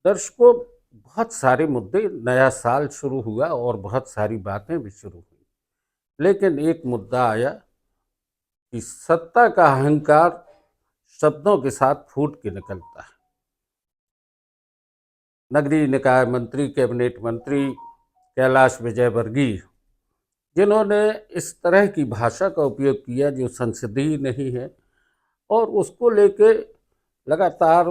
दर्शकों, बहुत सारे मुद्दे, नया साल शुरू हुआ और बहुत सारी बातें भी शुरू हुई। लेकिन एक मुद्दा आया कि सत्ता का अहंकार शब्दों के साथ फूट के निकलता है। नगरीय निकाय मंत्री, कैबिनेट मंत्री कैलाश विजयवर्गीय, जिन्होंने इस तरह की भाषा का उपयोग किया जो संसदीय नहीं है, और उसको लेके लगातार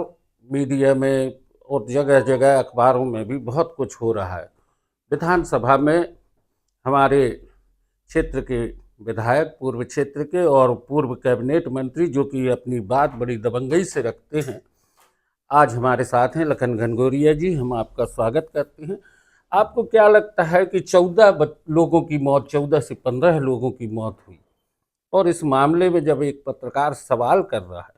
मीडिया में और जगह जगह अखबारों में भी बहुत कुछ हो रहा है। विधानसभा में हमारे क्षेत्र के विधायक, पूर्व क्षेत्र के और पूर्व कैबिनेट मंत्री, जो कि अपनी बात बड़ी दबंगई से रखते हैं, आज हमारे साथ हैं। लखन घनघोरिया जी, हम आपका स्वागत करते हैं। आपको क्या लगता है कि 14 लोगों की मौत, 14 से 15 लोगों की मौत हुई, और इस मामले में जब एक पत्रकार सवाल कर रहा है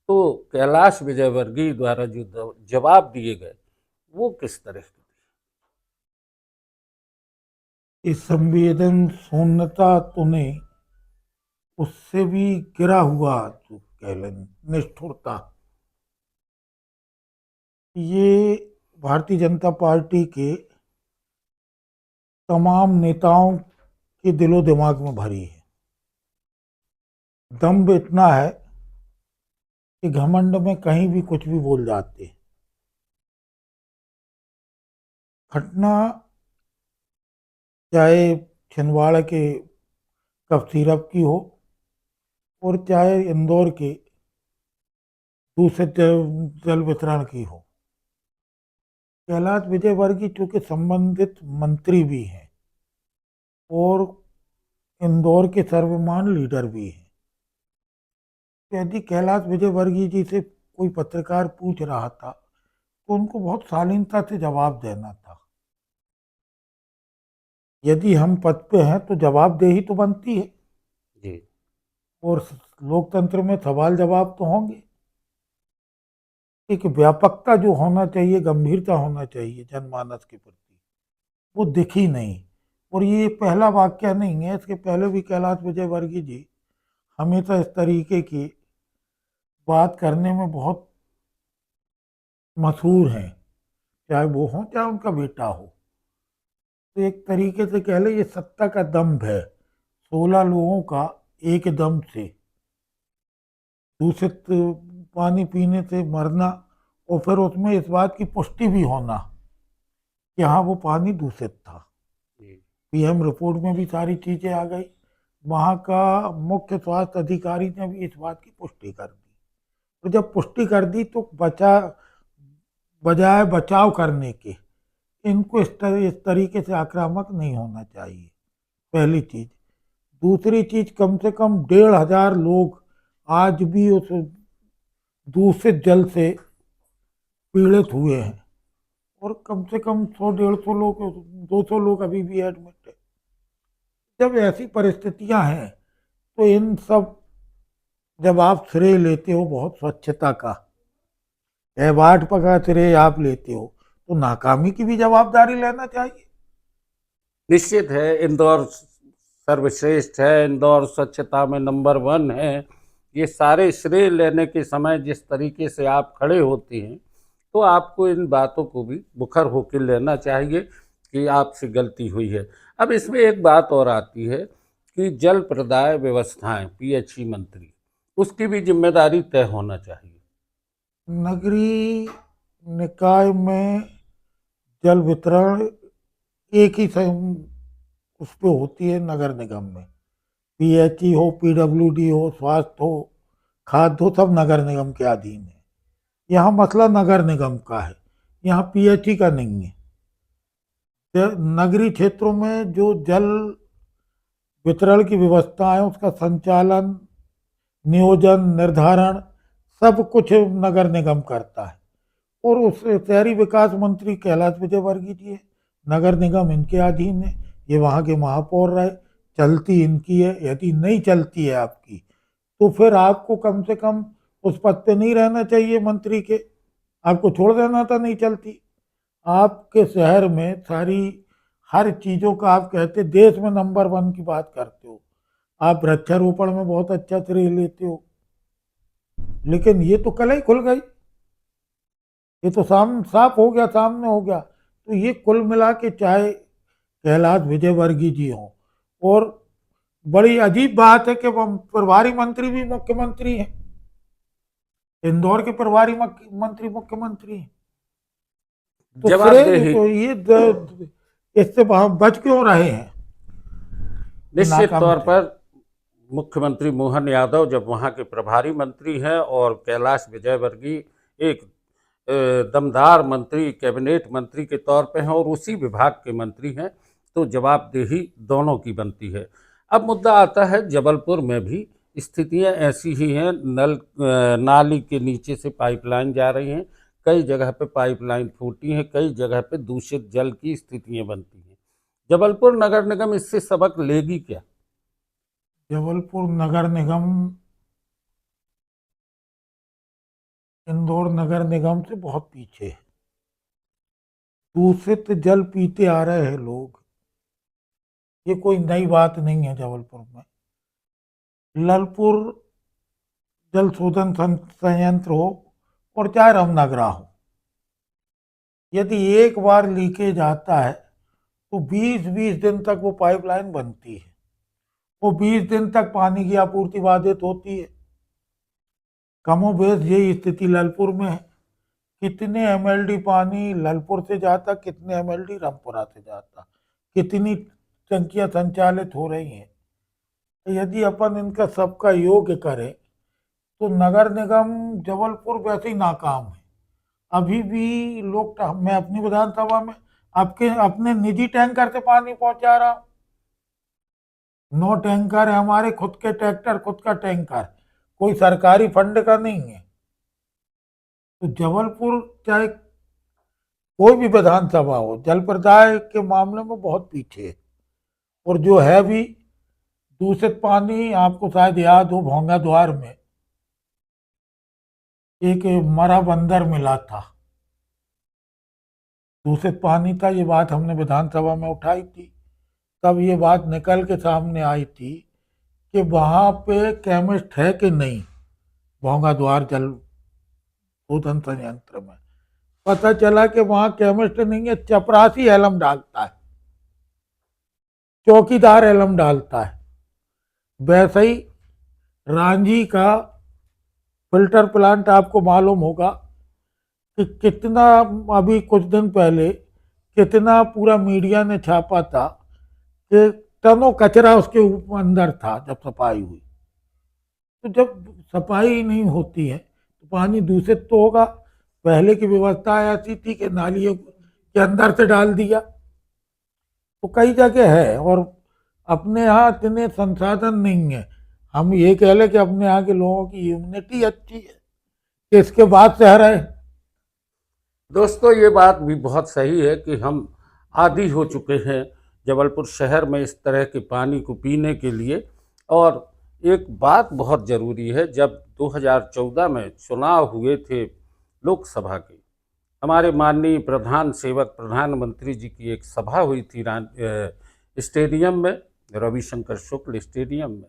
तो कैलाश विजयवर्गीय द्वारा जो जवाब दिए गए वो किस तरह के? इस संवेदन शून्यता तो नहीं, उससे भी गिरा हुआ जो कह लें निष्ठुरता, ये भारतीय जनता पार्टी के तमाम नेताओं के दिलो दिमाग में भरी है। दम्भ इतना है कि घमंड में कहीं भी कुछ भी बोल जाते हैं। घटना चाहे छिंदवाड़ा के कफ सिरप की हो और चाहे इंदौर के दूषित जल वितरण की हो, कैलाश विजयवर्गीय चूंकि संबंधित मंत्री भी हैं और इंदौर के सर्वमान्य लीडर भी हैं, तो यदि कैलाश विजयवर्गीय जी से कोई पत्रकार पूछ रहा था तो उनको बहुत शालीनता से जवाब देना था। यदि हम पद पे हैं तो जवाबदेही तो बनती है, जी। और लोकतंत्र में सवाल जवाब तो होंगे। एक व्यापकता जो होना चाहिए, गंभीरता होना चाहिए जनमानस के प्रति, वो दिखी नहीं। और ये पहला वाक्य नहीं है, इसके पहले भी कैलाश विजयवर्गीय जी हमेशा इस तरीके की बात करने में बहुत मशहूर हैं, चाहे वो हो चाहे उनका बेटा हो। तो एक तरीके से कह ले, ये सत्ता का दम्भ है। 16 लोगों का एकदम से दूषित पानी पीने से मरना, और फिर उसमें इस बात की पुष्टि भी होना कि हाँ वो पानी दूषित था। जी। पीएम रिपोर्ट में भी सारी चीजें आ गई। वहाँ का मुख्य स्वास्थ्य अधिकारी ने भी इस बात की पुष्टि कर दी। तो जब पुष्टि कर दी तो बजाय बचाव करने के, इनको इस तरीके से आक्रामक नहीं होना चाहिए, पहली चीज। दूसरी चीज, कम से कम 1,500 लोग आज भी उस दूषित जल से पीड़ित हुए हैं, और कम से कम 100-150 लोग, 200 लोग अभी भी एडमिट है। जब ऐसी परिस्थितियां हैं तो इन सब, जब आप श्रेय लेते हो बहुत स्वच्छता का, अवार्ड का श्रेय आप लेते हो, तो नाकामी की भी जवाबदारी लेना चाहिए। निश्चित है, इंदौर सर्वश्रेष्ठ है, इंदौर स्वच्छता में नंबर 1 है। ये सारे श्रेय लेने के समय जिस तरीके से आप खड़े होते हैं, तो आपको इन बातों को भी मुखर होकर लेना चाहिए कि आपसे गलती हुई है। अब इसमें एक बात और आती है कि जल प्रदाय व्यवस्थाएं, पीएचई मंत्री, उसकी भी जिम्मेदारी तय होना चाहिए। नगरीय निकाय में जल वितरण एक ही उस पे होती है, नगर निगम में। पीएचई हो, पीडब्ल्यूडी हो, स्वास्थ्य हो, खाद्य हो, सब नगर निगम के अधीन है। यहाँ मसला नगर निगम का है, यहाँ पीएचई का नहीं है। नगरीय क्षेत्रों में जो जल वितरण की व्यवस्था है, उसका संचालन, नियोजन, निर्धारण, सब कुछ नगर निगम करता है। और उस शहरी विकास मंत्री कैलाश विजयवर्गीय जी है, नगर निगम इनके अधीन है, ये वहाँ के महापौर रहे, चलती इनकी है। यदि नहीं चलती है आपकी, तो फिर आपको कम से कम उस पद पे नहीं रहना चाहिए मंत्री के, आपको छोड़ देना था नहीं चलती। आपके शहर में सारी हर चीज़ों का आप कहते, देश में नंबर 1 की बात करते हो, आप वृक्षारोपण में बहुत अच्छा श्रेय लेते हो, लेकिन ये तो कल ही खुल गई। ये तो साफ हो गया, सामने हो गया। तो ये कुल मिला के चाहे कैलाश विजयवर्गीय जी हों, और बड़ी अजीब बात है कि वो प्रभारी मंत्री भी मुख्यमंत्री हैं, इंदौर के प्रभारी मंत्री मुख्यमंत्री हैं। तो जवाबदेही तो ये इससे बच क्यों रहे हैं? निश्चित नाकामी तौर थे। पर मुख्यमंत्री मोहन यादव जब वहाँ के प्रभारी मंत्री हैं और कैलाश विजयवर्गीय एक दमदार मंत्री, कैबिनेट मंत्री के तौर पे हैं और उसी विभाग के मंत्री हैं, तो जवाबदेही दोनों की बनती है। अब मुद्दा आता है जबलपुर में भी स्थितियां ऐसी ही हैं। नाली के नीचे से पाइपलाइन जा रही हैं, कई जगह पे पाइपलाइन फूटी हैं, कई जगह पे दूषित जल की स्थितियां बनती हैं। जबलपुर नगर निगम इससे सबक लेगी क्या? जबलपुर नगर निगम इंदौर नगर निगम से बहुत पीछे है। दूषित जल पीते आ रहे हैं लोग, ये कोई नई बात नहीं है जबलपुर में। ललपुर जल शोधन संयंत्र हो और चाहे रामनगरा हो, यदि एक बार लीकेज आता है तो 20-20 दिन तक वो पाइपलाइन बनती है, वो 20 दिन तक पानी की आपूर्ति बाधित होती है। कमोबेश यही स्थिति ललपुर में है। कितने एमएलडी पानी ललपुर से जाता, कितने एमएलडी रामपुरा से जाता, कितनी टंकियां संचालित हो रही हैं। यदि अपन इनका सबका योग करें तो नगर निगम जबलपुर वैसे ही नाकाम है। अभी भी लोग, मैं अपनी विधानसभा में आपके अपने निजी टैंकर से पानी पहुंचा रहा हूं। 9 टैंकर है हमारे, खुद के ट्रैक्टर, खुद का टैंकर, कोई सरकारी फंड का नहीं है। तो जबलपुर चाहे कोई भी विधानसभा हो, जल प्रदाय के मामले में बहुत पीछे है। और जो है भी दूषित पानी, आपको शायद याद हो भोंगा द्वार में एक मरा बंदर मिला था, दूषित पानी था। ये बात हमने विधानसभा में उठाई थी, तब ये बात निकल के सामने आई थी कि वहां पे केमिस्ट है कि नहीं। भोंगा द्वार जल शोधन संयंत्र में पता चला कि वहां केमिस्ट नहीं है, चपरासी एलम डालता है, चौकीदार एलम डालता है। वैसे ही रांझी का फिल्टर प्लांट, आपको मालूम होगा कि कितना, अभी कुछ दिन पहले कितना पूरा मीडिया ने छापा था कि टनों कचरा उसके अंदर था जब सफाई हुई। तो जब सफाई नहीं होती है तो पानी दूषित तो होगा। पहले की व्यवस्था ऐसी थी कि नालियों के अंदर से डाल दिया, तो कई जगह है। और अपने यहाँ इतने संसाधन नहीं है। हम ये कह लें कि अपने यहाँ के लोगों की इम्यूनिटी अच्छी है कि इसके बाद शहर है। दोस्तों, ये बात भी बहुत सही है कि हम आदी हो चुके हैं जबलपुर शहर में इस तरह के पानी को पीने के लिए। और एक बात बहुत ज़रूरी है, जब 2014 में चुनाव हुए थे लोकसभा के, हमारे माननीय प्रधान सेवक प्रधानमंत्री जी की एक सभा हुई थी स्टेडियम में, रविशंकर शुक्ल स्टेडियम में।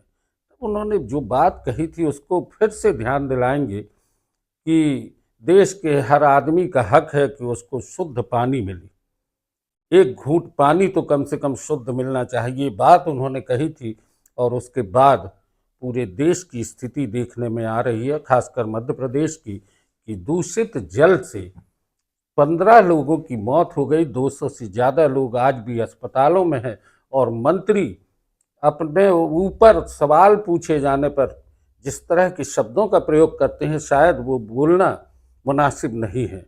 उन्होंने जो बात कही थी उसको फिर से ध्यान दिलाएंगे कि देश के हर आदमी का हक है कि उसको शुद्ध पानी मिले, एक घूंट पानी तो कम से कम शुद्ध मिलना चाहिए, बात उन्होंने कही थी। और उसके बाद पूरे देश की स्थिति देखने में आ रही है, खासकर मध्य प्रदेश की, कि दूषित जल से 15 लोगों की मौत हो गई, 200 से ज़्यादा लोग आज भी अस्पतालों में हैं। और मंत्री अपने ऊपर सवाल पूछे जाने पर जिस तरह के शब्दों का प्रयोग करते हैं, शायद वो बोलना मुनासिब नहीं है।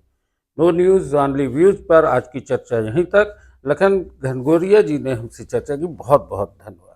नो न्यूज़ ऑनली व्यूज़ पर आज की चर्चा यहीं तक। लखन घनगोरिया जी ने हमसे चर्चा की, बहुत बहुत धन्यवाद।